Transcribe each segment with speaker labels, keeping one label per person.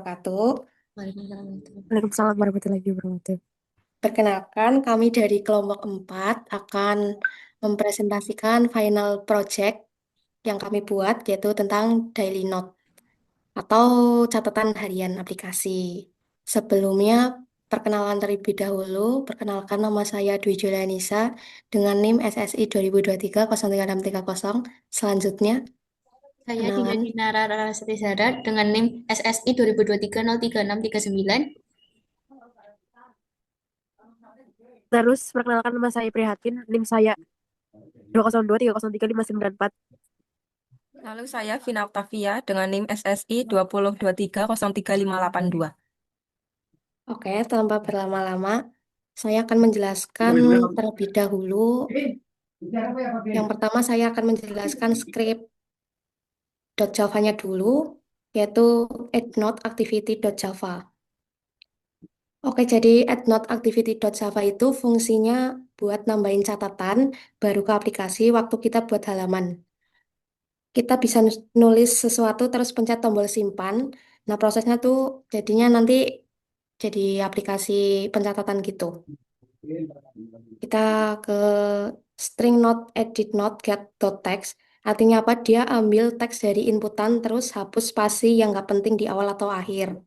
Speaker 1: wabarakatuh.
Speaker 2: Waalaikumsalam warahmatullahi wabarakatuh.
Speaker 1: Perkenalkan, kami dari kelompok 4 akan mempresentasikan final project yang kami buat, yaitu tentang daily note atau catatan harian aplikasi. Sebelumnya, perkenalan terlebih dahulu. Perkenalkan, nama saya Dwi Julianisa dengan NIM SSI 2023-03630. Selanjutnya,
Speaker 2: Saya
Speaker 1: kenalan.
Speaker 2: Dinda Rara Rarasati Zara dengan NIM SSI 2023 03639. Terus perkenalkan, nama saya Prihatin, NIM saya 202303594.
Speaker 3: Lalu saya Vina Octavia dengan NIM SSI 2023 03582.
Speaker 1: Oke, tanpa berlama-lama, saya akan menjelaskan terlebih dahulu. Yang pertama, saya akan menjelaskan script .java-nya dulu, yaitu addNoteActivity.java. Oke, jadi addNoteActivity.java itu fungsinya buat nambahin catatan baru ke aplikasi waktu kita buat halaman. Kita bisa nulis sesuatu terus pencet tombol simpan. Nah, prosesnya tuh jadinya nanti jadi aplikasi pencatatan gitu. Kita ke string note edit note get dot text. Artinya apa? Dia ambil teks dari inputan terus hapus spasi yang nggak penting di awal atau akhir.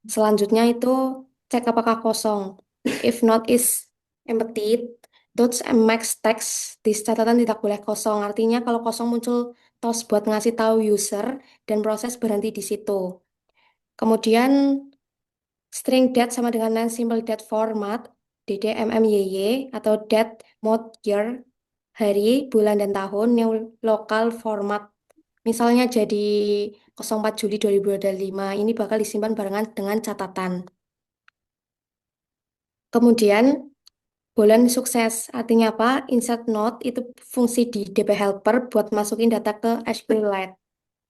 Speaker 1: Selanjutnya itu cek apakah kosong. If not is empty, dots and max text di catatan tidak boleh kosong. Artinya kalau kosong muncul tos buat ngasih tahu user dan proses berhenti di situ. Kemudian string date sama dengan non simple date format, DDMMYY atau date mode year, hari, bulan, dan tahun, new local format. Misalnya jadi 04 Juli 2025, ini bakal disimpan barengan dengan catatan. Kemudian, bulan sukses, artinya apa? Insert note itu fungsi di DB Helper buat masukin data ke SQLite.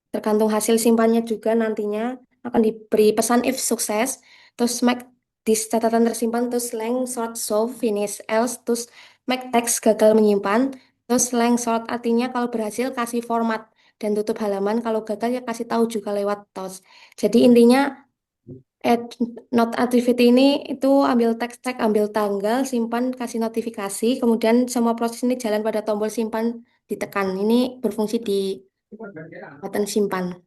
Speaker 1: Tergantung hasil simpannya juga nantinya akan diberi pesan if sukses, terus make this catatan tersimpan, terus length sort show finish, else terus make text gagal menyimpan, terus length sort artinya kalau berhasil kasih format dan tutup halaman, kalau gagal ya kasih tahu juga lewat tos. Jadi intinya add not activity ini itu ambil teks cek, ambil tanggal, simpan, kasih notifikasi, kemudian semua proses ini jalan pada tombol simpan ditekan. Ini berfungsi di button simpan.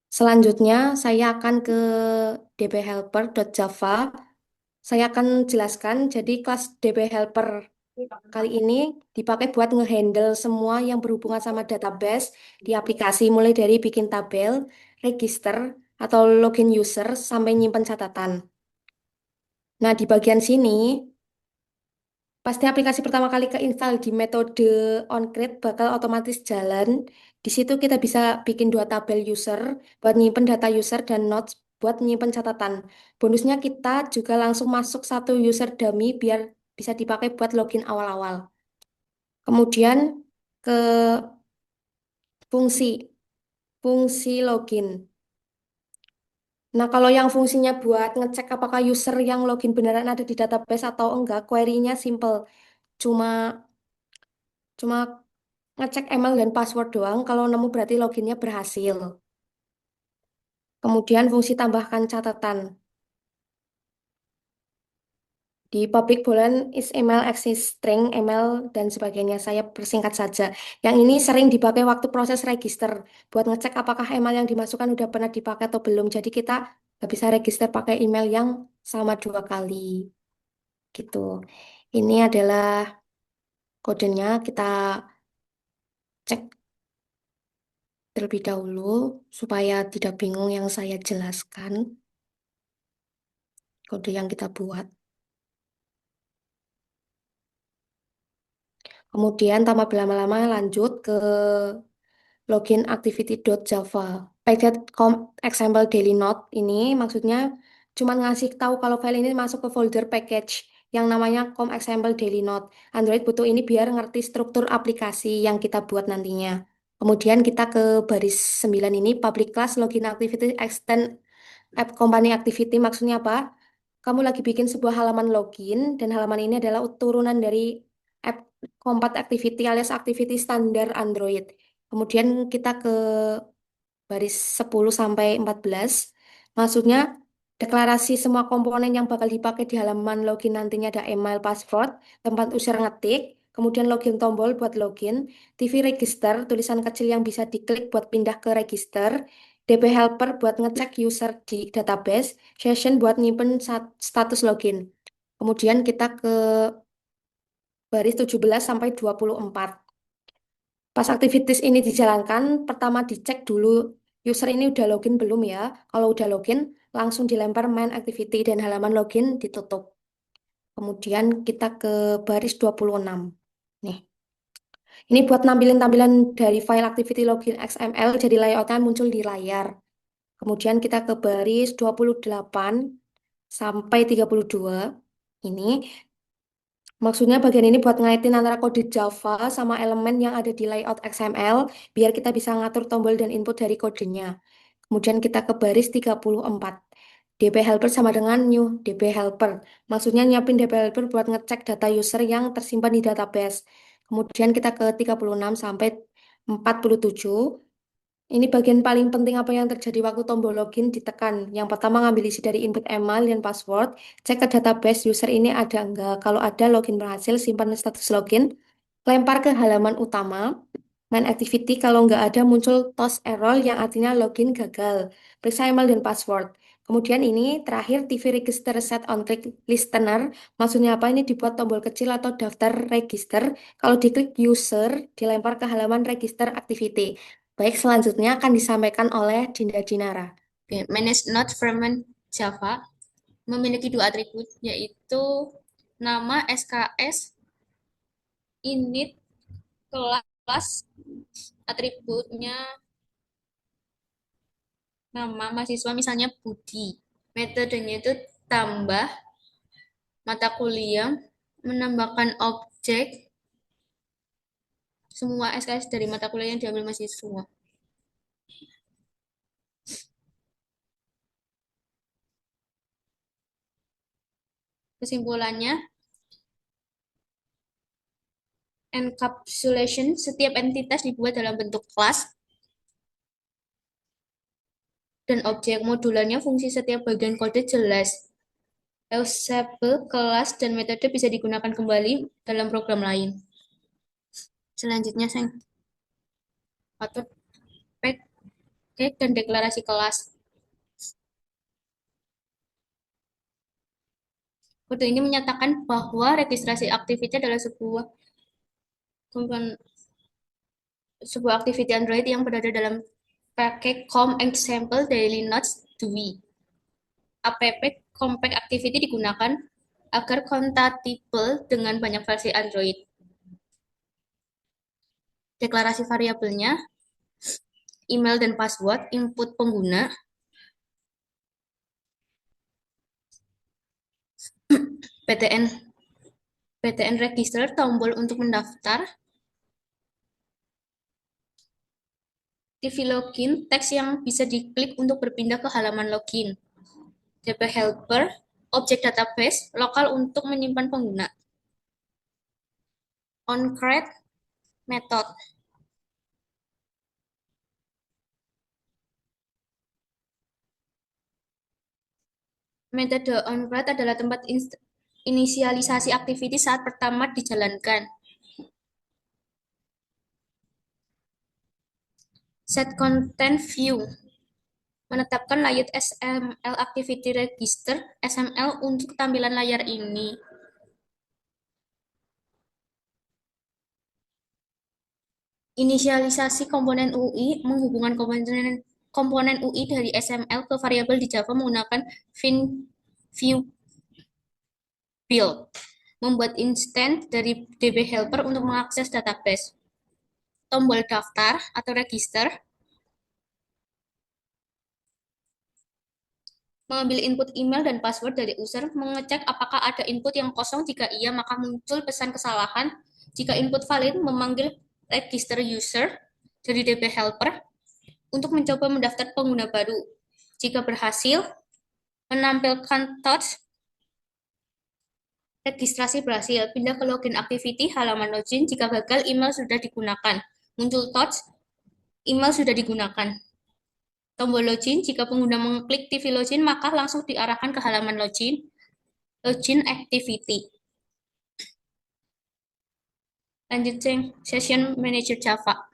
Speaker 1: Selanjutnya, saya akan ke dbhelper.java. Saya akan jelaskan, jadi kelas dbhelper kali ini dipakai buat ngehandle semua yang berhubungan sama database di aplikasi, mulai dari bikin tabel, register, atau login user, sampai nyimpen catatan. Nah, di bagian sini, pasti aplikasi pertama kali keinstall di metode onCreate bakal otomatis jalan. Di situ kita bisa bikin dua tabel user buat nyimpen data user dan notes buat nyimpen catatan. Bonusnya kita juga langsung masuk satu user dummy biar bisa dipakai buat login awal-awal. Kemudian ke fungsi, fungsi login. Nah, kalau yang fungsinya buat ngecek apakah user yang login beneran ada di database atau enggak, query-nya simple. Cuma cuma ngecek email dan password doang. Kalau nemu berarti loginnya berhasil. Kemudian fungsi tambahkan catatan. Di public boolean is email access string, email, dan sebagainya. Saya persingkat saja. Yang ini sering dipakai waktu proses register. Buat ngecek apakah email yang dimasukkan udah pernah dipakai atau belum. Jadi kita nggak bisa register pakai email yang sama dua kali. Gitu. Ini adalah kodenya. Kita cek terlebih dahulu supaya tidak bingung yang saya jelaskan. Kode yang kita buat. Kemudian tanpa berlama-lama lanjut ke login activity.java. Packet.com example daily note ini maksudnya cuma ngasih tahu kalau file ini masuk ke folder package yang namanya com example daily note. Android butuh ini biar ngerti struktur aplikasi yang kita buat nantinya. Kemudian kita ke baris 9 ini public class login activity extend app company activity maksudnya apa? Kamu lagi bikin sebuah halaman login dan halaman ini adalah turunan dari app Compat Activity alias activity standar Android. Kemudian kita ke baris 10 sampai 14. Maksudnya Deklarasi semua komponen yang bakal dipakai di halaman login nantinya ada email, password, tempat user ngetik, kemudian login tombol buat login, TV register, tulisan kecil yang bisa diklik buat pindah ke register, DB helper buat ngecek user di database, session buat nyimpen status login. Kemudian kita ke baris 17 sampai 24. Pas aktivitas ini dijalankan, pertama dicek dulu user ini udah login belum ya. Kalau udah login, langsung dilempar main activity dan halaman login ditutup. Kemudian kita ke baris 26. Nih, ini buat nampilin tampilan dari file activity login XML, jadi layoutnya muncul di layar. Kemudian kita ke baris 28 sampai 32. Ini maksudnya bagian ini buat ngaitin antara kode Java sama elemen yang ada di layout XML biar kita bisa ngatur tombol dan input dari kodenya. Kemudian kita ke baris 34. DB helper sama dengan new DB helper. Maksudnya nyiapin DB helper buat ngecek data user yang tersimpan di database. Kemudian kita ke 36 sampai 47. Ini bagian paling penting apa yang terjadi waktu tombol login ditekan. Yang pertama ngambil isi dari input email dan password. Cek ke database user ini ada enggak. Kalau ada login berhasil, simpan status login. Lempar ke halaman utama. Main activity kalau nggak ada muncul toast error yang artinya login gagal. Periksa email dan password. Kemudian ini terakhir TV register set on click listener. Maksudnya apa? Ini dibuat tombol kecil atau daftar register. Kalau diklik user, dilempar ke halaman register activity. Baik, selanjutnya akan disampaikan oleh Dinda Dinara.
Speaker 2: Oke, manage node fragment Java memiliki dua atribut, yaitu nama SKS init kelas, atributnya nama mahasiswa misalnya Budi. Metodenya itu tambah mata kuliah, menambahkan objek, semua SKS dari mata kuliah yang diambil mahasiswa. Kesimpulannya, encapsulation setiap entitas dibuat dalam bentuk kelas dan objek. Modularnya fungsi setiap bagian kode jelas. Usable, kelas, dan metode bisa digunakan kembali dalam program lain. Selanjutnya, saya atur package dan deklarasi kelas. Kode ini menyatakan bahwa registrasi activity adalah sebuah activity Android yang berada dalam paket com example daily notes DWI. App compact activity digunakan agar kompatibel dengan banyak versi Android. Deklarasi variabelnya, email dan password, input pengguna, PTN register, tombol untuk mendaftar, TV login, teks yang bisa diklik untuk berpindah ke halaman login. DB helper, objek database, lokal untuk menyimpan pengguna. OnCreate method. Metode OnCreate adalah tempat inisialisasi activity saat pertama dijalankan. Set content view. Menetapkan layout SML activity register SML untuk tampilan layar ini. Inisialisasi komponen UI menghubungkan komponen UI dari SML ke variabel di Java menggunakan view build. Membuat instance dari DB helper untuk mengakses database. Tombol daftar atau register. Mengambil input email dan password dari user, mengecek apakah ada input yang kosong. Jika iya, maka muncul pesan kesalahan. Jika input valid, memanggil register user dari DB helper untuk mencoba mendaftar pengguna baru. Jika berhasil, menampilkan touch registrasi berhasil. Pindah ke login activity, halaman login. Jika gagal, email sudah digunakan. Muncul touch, email sudah digunakan. tombol login. Jika pengguna mengklik TV login, maka langsung diarahkan ke halaman login activity. Lanjut, Session Manager Java.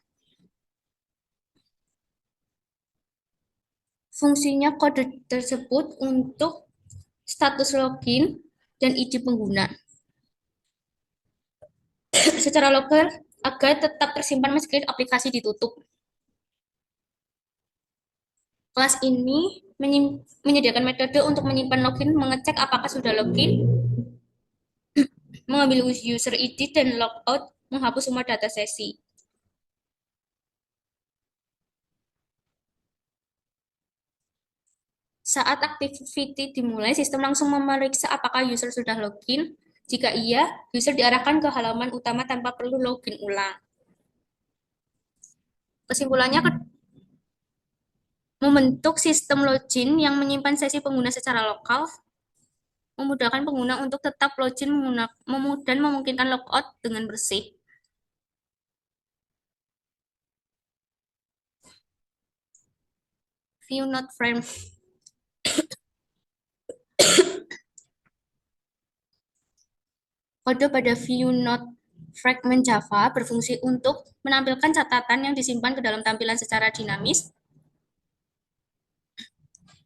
Speaker 2: Fungsinya kode tersebut untuk status login dan ID pengguna. Secara lokal agar tetap tersimpan meski aplikasi ditutup. Kelas ini menyediakan metode untuk menyimpan login, mengecek apakah sudah login, mengambil user ID dan logout, menghapus semua data sesi. Saat activity dimulai, sistem langsung memeriksa apakah user sudah login. Jika iya, user diarahkan ke halaman utama tanpa perlu login ulang. Kesimpulannya, membentuk sistem login yang menyimpan sesi pengguna secara lokal, memudahkan pengguna untuk tetap login dan memungkinkan logout dengan bersih. View Node Frame. Kode pada View Node Fragment Java berfungsi untuk menampilkan catatan yang disimpan ke dalam tampilan secara dinamis.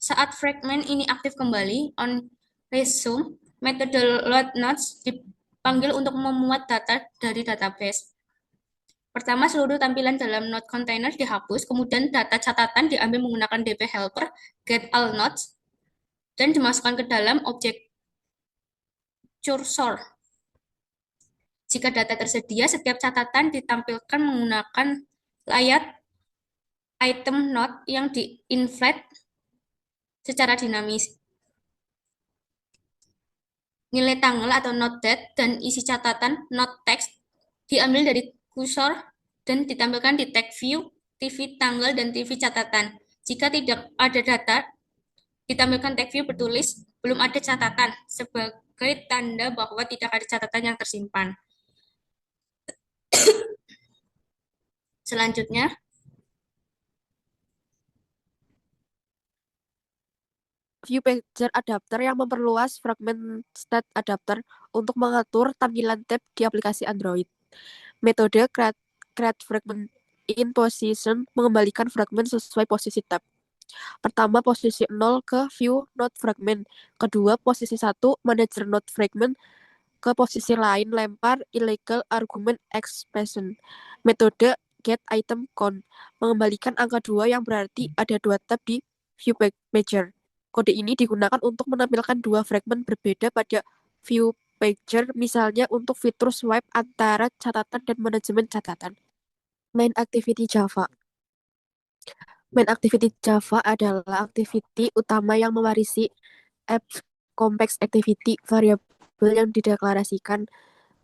Speaker 2: Saat fragment ini aktif kembali, on resume, metode load nodes dipanggil untuk memuat data dari database. Pertama, seluruh tampilan dalam node container dihapus, kemudian data catatan diambil menggunakan db helper get all nodes dan dimasukkan ke dalam objek cursor. Jika data tersedia, setiap catatan ditampilkan menggunakan layar item node yang di-inflate secara dinamis. Nilai tanggal atau node date dan isi catatan node text diambil dari kursor dan ditampilkan di tag view, TV tanggal, dan TV catatan. Jika tidak ada data, ditampilkan tag view bertulis belum ada catatan sebagai tanda bahwa tidak ada catatan yang tersimpan. Selanjutnya,
Speaker 4: View Pager Adapter yang memperluas fragment state adapter untuk mengatur tampilan tab di aplikasi Android. Metode create fragment in position mengembalikan fragment sesuai posisi tab. Pertama, posisi 0 ke view node fragment. Kedua, posisi 1 manager node fragment. Ke posisi lain, lempar illegal argument expression. Metode get item count mengembalikan angka 2 yang berarti ada 2 tab di view pager. Kode ini digunakan untuk menampilkan 2 fragment berbeda pada view pager, misalnya untuk fitur swipe antara catatan dan manajemen catatan. Main activity Java. Main activity Java adalah aktiviti utama yang mewarisi app complex activity variabel yang dideklarasikan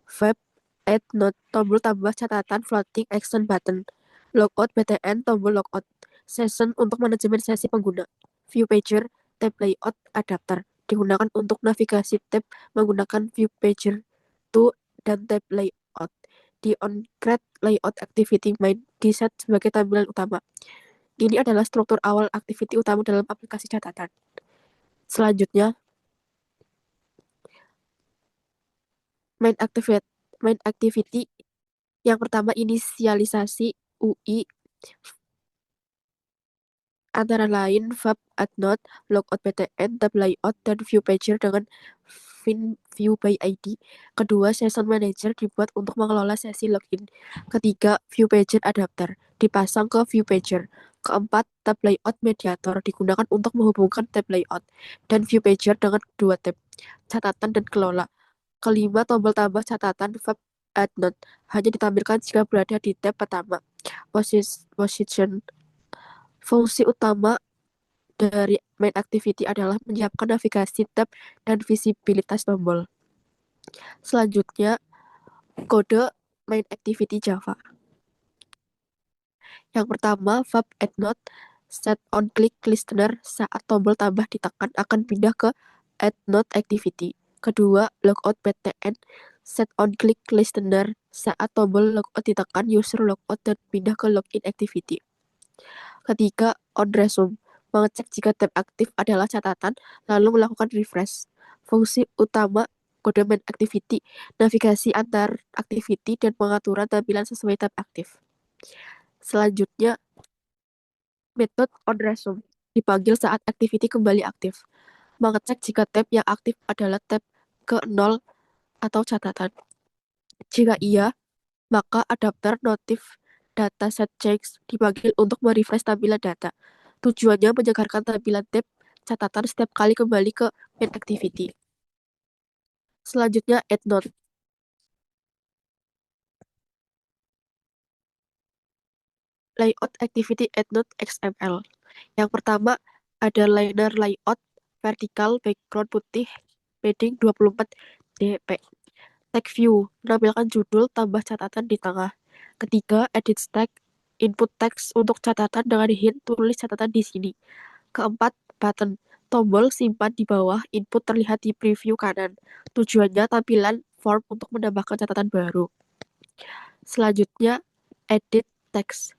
Speaker 4: verb add note tombol tambah catatan floating action button logout btn tombol logout session untuk manajemen sesi pengguna view pager tab layout adapter digunakan untuk navigasi tab menggunakan view pager to dan tab layout di on create layout activity main di set sebagai tampilan utama. Ini adalah struktur awal aktiviti utama dalam aplikasi catatan. Selanjutnya, main activity yang pertama inisialisasi UI antara lain verb add note, logout btn, tab layout, dan view pager dengan view by ID. Kedua, session manager dibuat untuk mengelola sesi login. Ketiga, view pager adapter dipasang ke view pager. Keempat, tab layout mediator digunakan untuk menghubungkan tab layout dan view pager dengan dua tab, catatan dan kelola. Kelima, tombol tambah catatan verb add note hanya ditampilkan jika berada di tab pertama. Position. Fungsi utama dari main activity adalah menyiapkan navigasi tab dan visibilitas tombol. Selanjutnya, kode main activity Java. Yang pertama, verb add note set on click listener saat tombol tambah ditekan akan pindah ke add note activity. Kedua, logout btn set on click listener saat tombol logout ditekan user logout dan pindah ke login activity. Ketiga, on resume, mengecek jika tab aktif adalah catatan, lalu melakukan refresh. Fungsi utama kode main activity, navigasi antar activity dan pengaturan tampilan sesuai tab aktif. Selanjutnya, metode on resume, dipanggil saat activity kembali aktif. Mengecek jika tab yang aktif adalah tab ke-0 atau catatan. Jika iya, maka adapter notif dataset checks dipanggil untuk merefresh tampilan data. Tujuannya menyegarkan tampilan tab catatan setiap kali kembali ke main activity. Selanjutnya, add note. Layout activity add note XML. Yang pertama, ada liner layout, vertikal, background putih, padding 24 dp. Tag view, menampilkan judul tambah catatan di tengah. Ketiga, edit tag, input text untuk catatan dengan hint tulis catatan di sini. Keempat, button, tombol simpan di bawah, input terlihat di preview kanan. Tujuannya tampilan form untuk menambahkan catatan baru. Selanjutnya, edit text.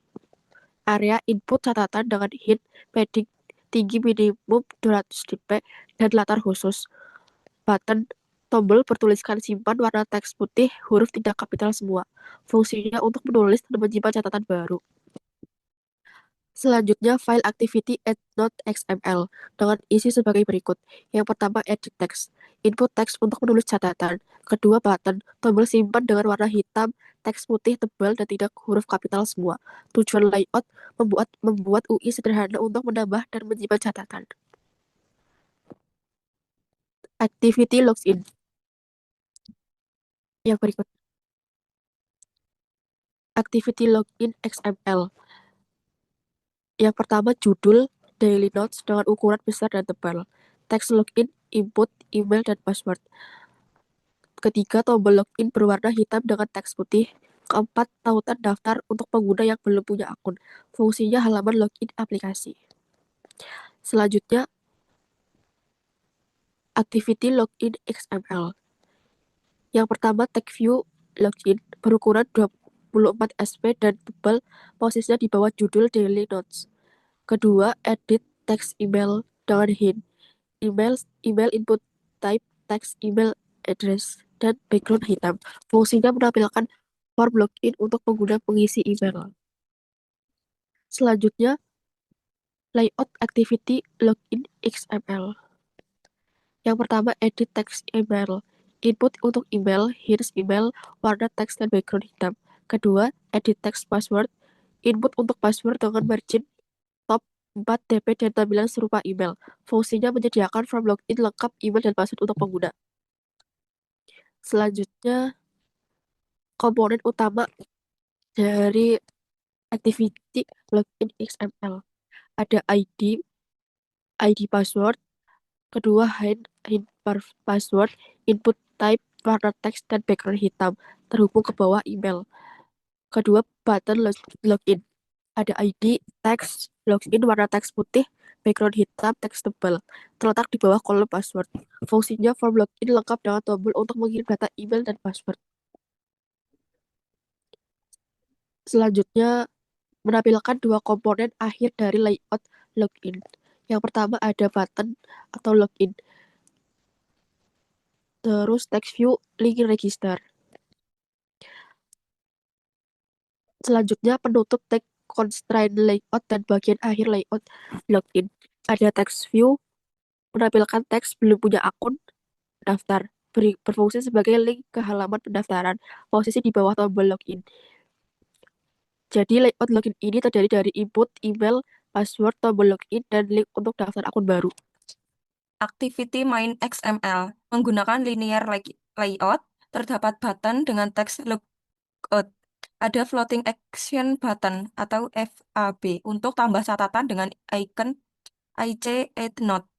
Speaker 4: Area input catatan dengan hint, padding tinggi minimum 200 dp, dan latar khusus. Button, tombol bertuliskan simpan warna teks putih, huruf tidak kapital semua. Fungsinya untuk menulis dan menyimpan catatan baru. Selanjutnya, file activity add.xml dengan isi sebagai berikut. Yang pertama, edit text. Input teks untuk menulis catatan. Kedua, button. Tombol simpan dengan warna hitam, teks putih tebal dan tidak huruf kapital semua. Tujuan layout membuat UI sederhana untuk menambah dan menyimpan catatan. Activity login. Yang berikut. Activity login XML. Yang pertama, judul daily notes dengan ukuran besar dan tebal. Teks login, input, email, dan password. Ketiga, tombol login berwarna hitam dengan teks putih. Keempat, tautan daftar untuk pengguna yang belum punya akun. Fungsinya halaman login aplikasi. Selanjutnya, activity login XML. Yang pertama, tag view login berukuran 24 sp dan tebal, posisinya di bawah judul daily notes. Kedua, edit text email dengan hint. Email input type, text email address, dan background hitam. Fungsinya menampilkan form login untuk pengguna pengisi email. Selanjutnya, layout activity login XML. Yang pertama, edit text email. Input untuk email, hints email, warna teks dan background hitam. Kedua, edit text password. Input untuk password dengan margin top 4 dp dan tampilan serupa email. Fungsinya menyediakan form login lengkap email dan password untuk pengguna. Selanjutnya, komponen utama dari activity login XML. Ada ID password, kedua hint password, input type, warna teks, dan background hitam, terhubung ke bawah email. Kedua, button login. Ada ID, teks, login warna teks putih, background hitam, teks tebal, terletak di bawah kolom password. Fungsinya form login lengkap dengan tombol untuk mengirim data email dan password. Selanjutnya, menampilkan dua komponen akhir dari layout login. Yang pertama ada button atau login. Terus text view link register. Selanjutnya penutup tag constraint layout dan bagian akhir layout login. Ada text view menampilkan teks belum punya akun daftar. Berfungsi sebagai link ke halaman pendaftaran. Posisi di bawah tombol login. Jadi layout login ini terdiri dari input, email, password, tombol login, dan link untuk daftar akun baru.
Speaker 3: Activity main XML menggunakan linear layout, terdapat button dengan teks logout. Ada floating action button atau FAB untuk tambah catatan dengan icon IC Add Note.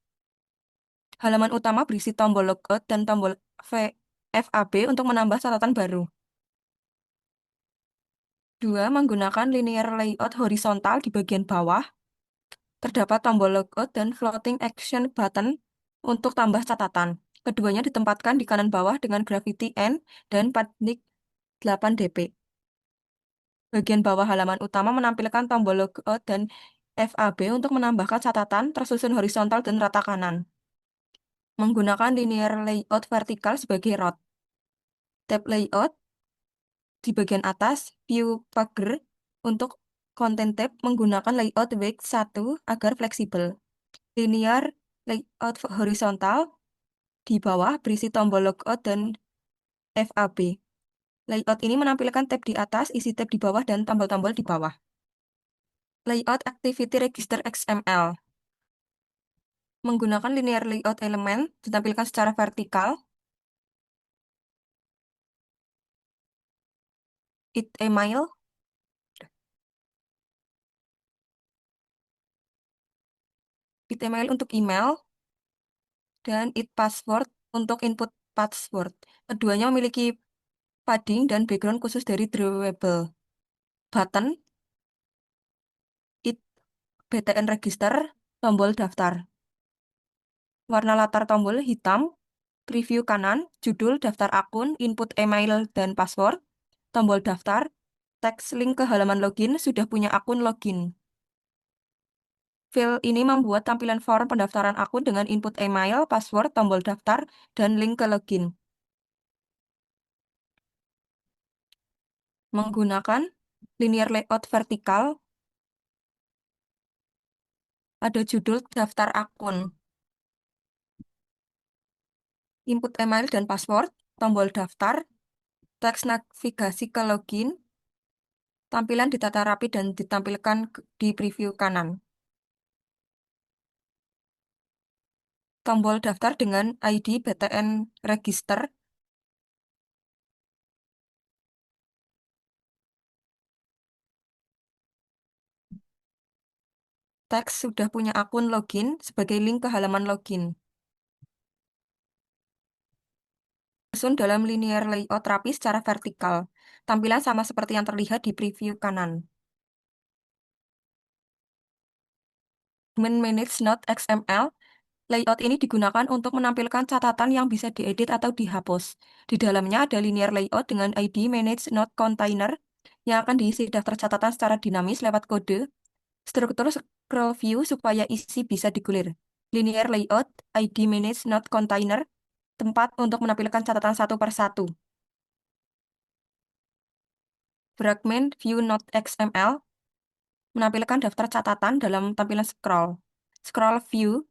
Speaker 3: Halaman utama berisi tombol logout dan tombol FAB untuk menambah catatan baru. 2. Menggunakan linear layout horizontal di bagian bawah. Terdapat tombol logout dan floating action button untuk tambah catatan. Keduanya ditempatkan di kanan bawah dengan gravity N dan padding 8 dp. Bagian bawah halaman utama menampilkan tombol logout dan FAB untuk menambahkan catatan tersusun horizontal dan rata kanan. Menggunakan linear layout vertikal sebagai root. Tab layout di bagian atas, view pager untuk content tab menggunakan layout week 1 agar fleksibel. Linear layout horizontal di bawah berisi tombol logout dan FAB. Layout ini menampilkan tab di atas, isi tab di bawah, dan tombol-tombol di bawah. Layout Activity Register XML. Menggunakan linear layout elemen ditampilkan secara vertikal. It email. It email untuk email. Dan it password untuk input password. Keduanya memiliki padding dan background khusus dari drawable. Button. It btn register. Tombol daftar. Warna latar tombol hitam. Preview kanan, judul, daftar akun, input email, dan password. Tombol daftar, teks link ke halaman login, sudah punya akun login. Fill ini membuat tampilan form pendaftaran akun dengan input email, password, tombol daftar, dan link ke login. Menggunakan linear layout vertikal, ada judul daftar akun. Input email dan password, tombol daftar, teks navigasi ke login, tampilan ditata rapi dan ditampilkan di preview kanan. Tombol daftar dengan ID BTN Register. Teks sudah punya akun login sebagai link ke halaman login. Susun dalam linear layout rapi secara vertikal. Tampilan sama seperti yang terlihat di preview kanan. Manage Note XML. Layout ini digunakan untuk menampilkan catatan yang bisa diedit atau dihapus. Di dalamnya ada linear layout dengan ID Manage Note Container yang akan diisi daftar catatan secara dinamis lewat kode. Struktur scroll view supaya isi bisa digulir. Linear layout, ID Manage Note Container, tempat untuk menampilkan catatan satu per satu. Fragment View Note XML, menampilkan daftar catatan dalam tampilan scroll. Scroll view,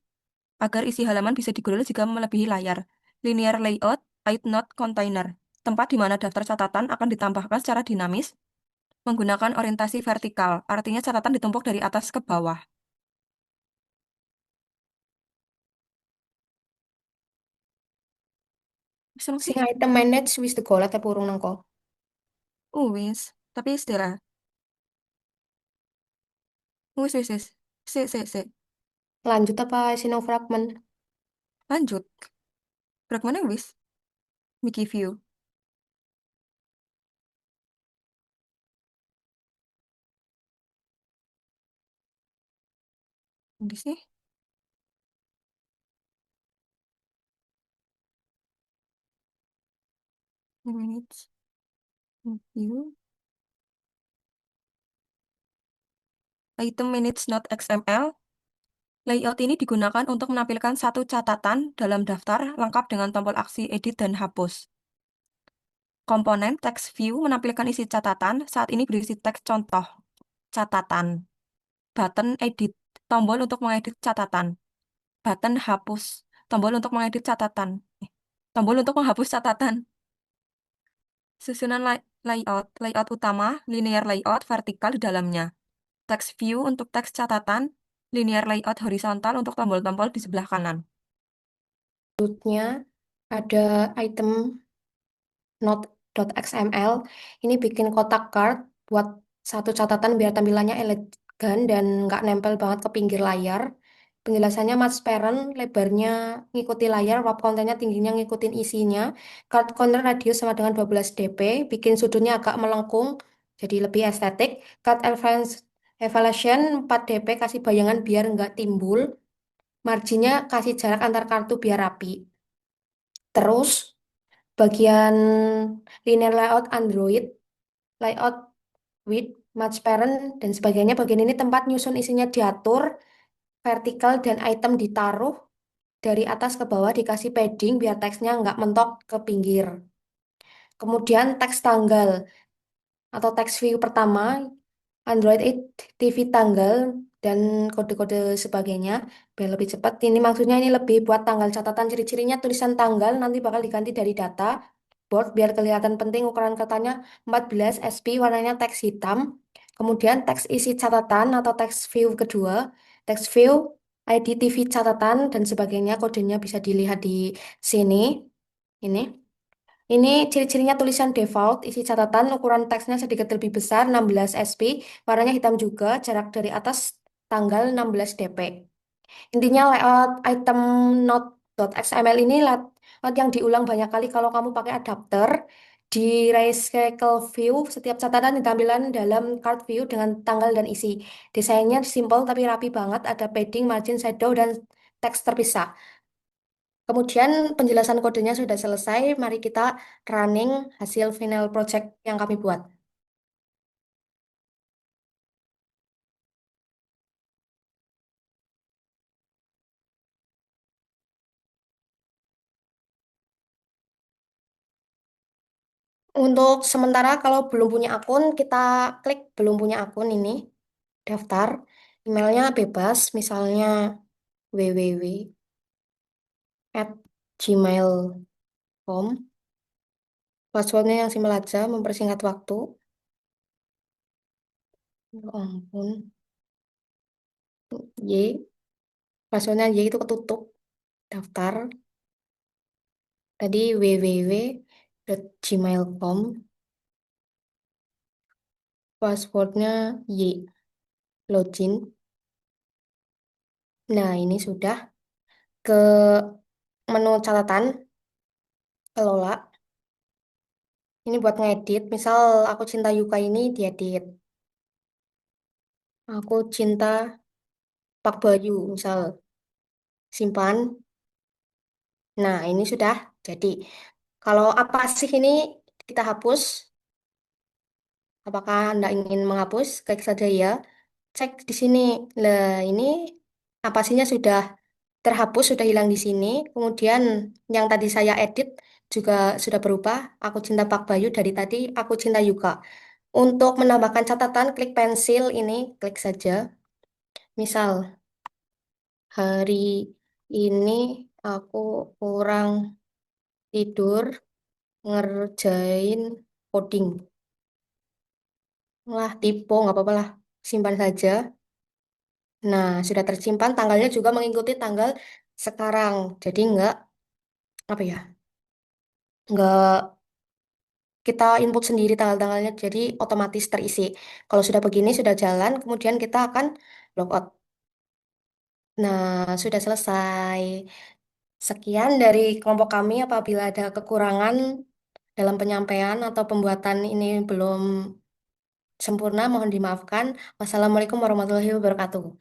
Speaker 3: agar isi halaman bisa digulir jika melebihi layar. Linear layout, ID Note Container, tempat di mana daftar catatan akan ditambahkan secara dinamis menggunakan orientasi vertikal, artinya catatan ditumpuk dari atas ke bawah. Bisa
Speaker 1: Sing
Speaker 3: sih?
Speaker 1: item manage wis degolat tapi urung nangko.
Speaker 3: Wis, tapi istilah. Wis. Si.
Speaker 1: Lanjut apa sinau fragment?
Speaker 3: Lanjut. Fragmentnya wis. Mickey View. Di sini. Manage. View. Item Manage Note XML. Layout ini digunakan untuk menampilkan satu catatan dalam daftar lengkap dengan tombol aksi edit dan hapus. Komponen text view menampilkan isi catatan, saat ini berisi teks contoh. Catatan. Button edit, tombol untuk mengedit catatan. Button hapus, tombol untuk mengedit catatan. Tombol untuk menghapus catatan. Susunan layout utama, linear layout vertikal di dalamnya. Text view untuk teks catatan, linear layout horizontal untuk tombol-tombol di sebelah kanan.
Speaker 1: Selanjutnya ada item note.xml. Ini bikin kotak card buat satu catatan biar tampilannya elegan dan nggak nempel banget ke pinggir layar. Penjelasannya transparent, lebarnya ngikuti layar, wrap kontennya tingginya ngikutin isinya. Card corner radius sama dengan 12 dp, bikin sudutnya agak melengkung, jadi lebih estetik. Card elevation 4 dp, kasih bayangan biar nggak timbul. Marginnya kasih jarak antar kartu biar rapi. Terus bagian linear layout Android, layout width match parent, dan sebagainya. Bagian ini tempat nyusun isinya diatur, vertikal, dan item ditaruh dari atas ke bawah dikasih padding biar teksnya nggak mentok ke pinggir. Kemudian teks tanggal atau teks view pertama, Android 8 TV tanggal, dan kode-kode sebagainya biar lebih cepat. Ini maksudnya ini lebih buat tanggal catatan ciri-cirinya tulisan tanggal nanti bakal diganti dari data board biar kelihatan penting ukuran katanya 14 SP warnanya teks hitam. Kemudian teks isi catatan atau teks view kedua, teks view ID TV catatan dan sebagainya kodenya bisa dilihat di sini. Ini. Ini ciri-cirinya tulisan default, isi catatan, ukuran teksnya sedikit lebih besar, 16 SP, warnanya hitam juga, jarak dari atas tanggal 16 dp. Intinya layout item note.xml ini layout yang diulang banyak kali kalau kamu pakai adapter. Di recycle view, setiap catatan ditampilkan dalam card view dengan tanggal dan isi. Desainnya simple tapi rapi banget, ada padding, margin, shadow, dan teks terpisah. Kemudian penjelasan kodenya sudah selesai. Mari kita running hasil final project yang kami buat. Untuk sementara kalau belum punya akun, kita klik belum punya akun ini, daftar. Emailnya bebas, misalnya www@gmail.com. Passwordnya yang simpel aja, mempersingkat waktu. Ya ampun. Y, passwordnya Y itu ketutup. Daftar. Tadi www.gmail.com. Passwordnya Y. Login. Nah, ini sudah ke menu catatan, kelola. Ini buat ngedit. Misal aku cinta Yuka ini diedit. Aku cinta Pak Bayu, misal simpan. Nah, ini sudah jadi. Kalau apa sih ini kita hapus? Apakah Anda ingin menghapus? Klik saja ya. Cek di sini. Nah, ini apa sihnya sudah terhapus, sudah hilang di sini. Kemudian yang tadi saya edit juga sudah berubah. Aku cinta Pak Bayu dari tadi aku cinta Yuka. Untuk menambahkan catatan, klik pensil ini, klik saja. Misal, hari ini aku kurang tidur ngerjain coding. Lah, typo, nggak apa-apa lah. Simpan saja. Nah, sudah tersimpan. Tanggalnya juga mengikuti tanggal sekarang. Jadi apa ya, nggak kita input sendiri tanggal-tanggalnya. Jadi otomatis terisi. Kalau sudah begini, sudah jalan, kemudian kita akan logout. Nah, sudah selesai. Sekian dari kelompok kami. Apabila ada kekurangan dalam penyampaian atau pembuatan ini belum sempurna, mohon dimaafkan. Wassalamualaikum warahmatullahi wabarakatuh.